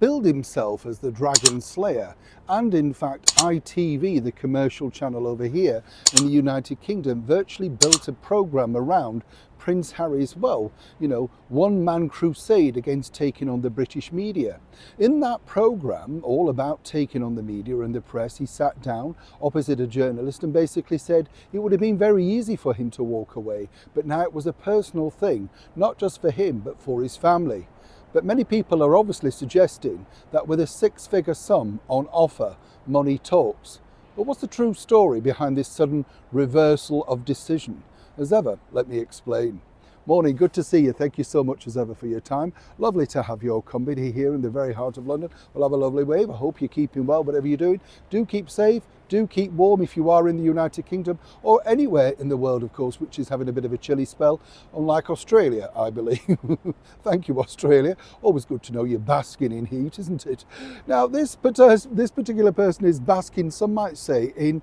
billed himself as the Dragon Slayer, and in fact ITV, the commercial channel over here in the United Kingdom, virtually built a programme around Prince Harry's, one-man crusade against taking on the British media. In that programme, all about taking on the media and the press, he sat down opposite a journalist and basically said it would have been very easy for him to walk away, but now it was a personal thing, not just for him, but for his family. But many people are obviously suggesting that with a six-figure sum on offer, money talks. But what's the true story behind this sudden reversal of decision? As ever, let me explain. Morning, good to see you. Thank you so much as ever for your time. Lovely to have your company here in the very heart of London. We'll have a lovely wave. I hope you're keeping well, whatever you're doing. Do keep safe. Do keep warm if you are in the United Kingdom or anywhere in the world, of course, which is having a bit of a chilly spell, unlike Australia, I believe. Thank you, Australia. Always good to know you're basking in heat, isn't it? Now, this particular person is basking, some might say, in,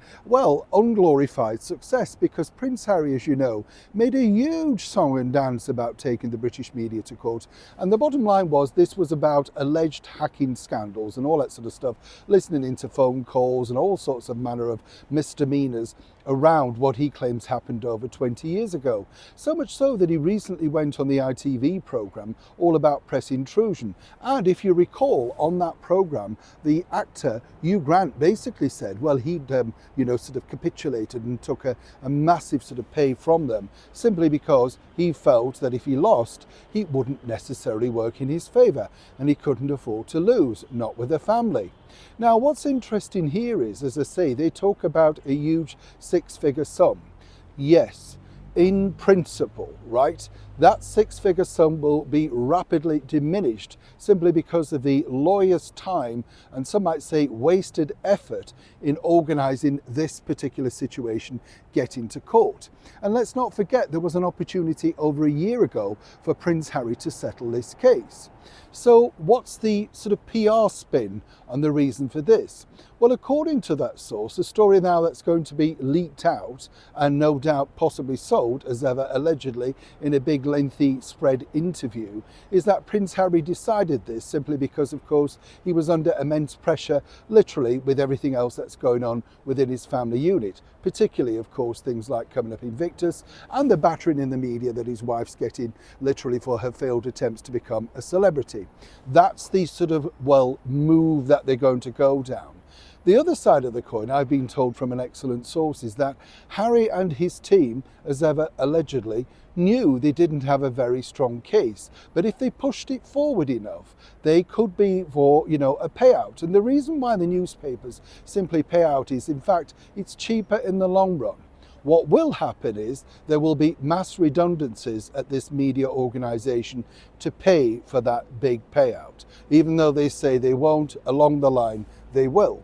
unglorified success, because Prince Harry, as you know, made a huge song and dance about taking the British media to court. And the bottom line was this was about alleged hacking scandals and all that sort of stuff, listening into phone calls and all sorts of manner of misdemeanors around what he claims happened over 20 years ago. So much so that he recently went on the ITV programme all about press intrusion. And if you recall, on that programme, the actor Hugh Grant basically said, he'd sort of capitulated and took a massive sort of pay from them, simply because he felt that if he lost, he wouldn't necessarily work in his favour, and he couldn't afford to lose, not with a family. Now, what's interesting here is, as I say, they talk about a huge six-figure sum. Yes, in principle, right? That six-figure sum will be rapidly diminished simply because of the lawyer's time and some might say wasted effort in organising this particular situation getting to court. And let's not forget there was an opportunity over a year ago for Prince Harry to settle this case. So what's the sort of PR spin on the reason for this? Well, according to that source, the story now that's going to be leaked out and no doubt possibly sold as ever allegedly in a big lengthy spread interview is that Prince Harry decided this simply because, of course, he was under immense pressure, literally, with everything else that's going on within his family unit, particularly, of course, things like coming up Invictus and the battering in the media that his wife's getting, literally, for her failed attempts to become a celebrity. That's the sort of, move that they're going to go down. The other side of the coin, I've been told from an excellent source, is that Harry and his team, as ever allegedly, knew they didn't have a very strong case. But if they pushed it forward enough, they could be for, a payout. And the reason why the newspapers simply pay out is, in fact, it's cheaper in the long run. What will happen is there will be mass redundancies at this media organisation to pay for that big payout. Even though they say they won't, along the line, they will.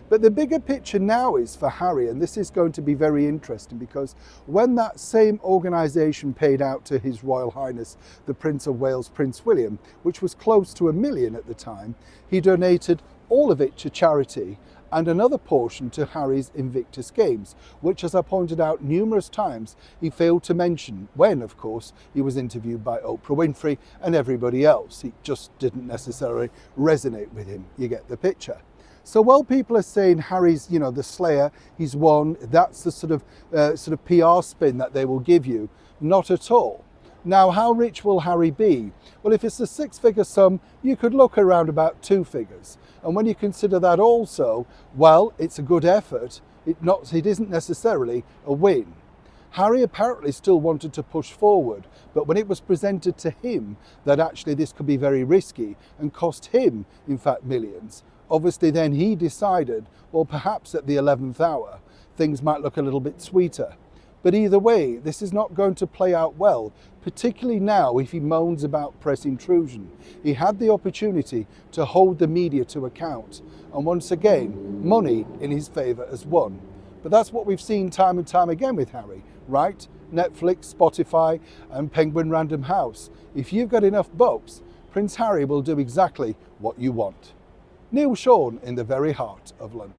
But the bigger picture now is for Harry, and this is going to be very interesting, because when that same organisation paid out to His Royal Highness, the Prince of Wales, Prince William, which was close to £1 million at the time, he donated all of it to charity and another portion to Harry's Invictus Games, which, as I pointed out numerous times, he failed to mention when, of course, he was interviewed by Oprah Winfrey and everybody else. It just didn't necessarily resonate with him. You get the picture. So while people are saying Harry's, the Slayer, he's won, that's the sort of PR spin that they will give you, not at all. Now, how rich will Harry be? Well, if it's a six-figure sum, you could look around about 2 figures. And when you consider that also, it's a good effort. It isn't necessarily a win. Harry apparently still wanted to push forward, but when it was presented to him that actually this could be very risky and cost him, in fact, millions, obviously then he decided, perhaps at the 11th hour, things might look a little bit sweeter. But either way, this is not going to play out well, particularly now if he moans about press intrusion. He had the opportunity to hold the media to account, and once again, money in his favour has won. But that's what we've seen time and time again with Harry, right? Netflix, Spotify, and Penguin Random House. If you've got enough bucks, Prince Harry will do exactly what you want. Neil Sean in the very heart of London.